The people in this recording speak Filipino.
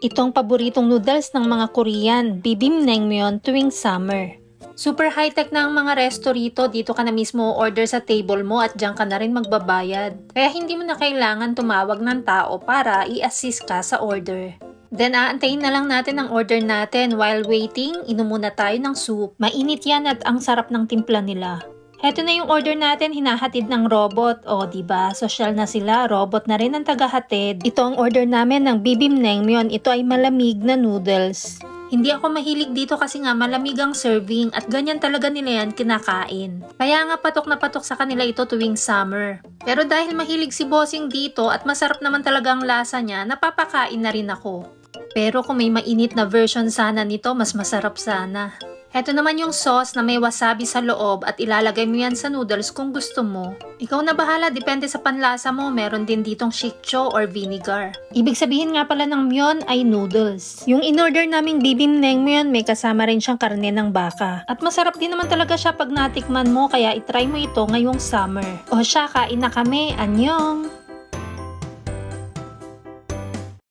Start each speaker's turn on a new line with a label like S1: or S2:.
S1: Itong paboritong noodles ng mga Korean, bibimbnaengmyeon tuwing summer. Super high-tech na ang mga resto rito, dito ka na mismo order sa table mo at diyan ka na rin magbabayad. Kaya hindi mo na kailangan tumawag ng tao para i-assist ka sa order. Then aantayin na lang natin ang order natin. While waiting, inom muna tayo ng soup. Mainit yan at ang sarap ng timpla nila. Heto na yung order natin, hinahatid ng robot. O, diba? Social na sila. Robot na rin ang tagahatid. Ito ang order namin ng bibimbnaengmyeon. Ito ay malamig na noodles. Hindi ako mahilig dito kasi nga malamig ang serving at ganyan talaga nila yan kinakain. Kaya nga patok na patok sa kanila ito tuwing summer. Pero dahil mahilig si Bossing dito at masarap naman talaga ang lasa niya, napapakain na rin ako. Pero kung may mainit na version sana nito, mas masarap sana. Heto naman yung sauce na may wasabi sa loob at ilalagay mo yan sa noodles kung gusto mo. Ikaw na bahala, depende sa panlasa mo. Meron din ditong shikcho or vinegar. Ibig sabihin nga pala ng myeon ay noodles. Yung in-order naming bibimbnaengmyeon may kasama rin siyang karne ng baka. At masarap din naman talaga siya pag natikman mo, kaya itry mo ito ngayong summer. O siya, kain na kami. Annyeong!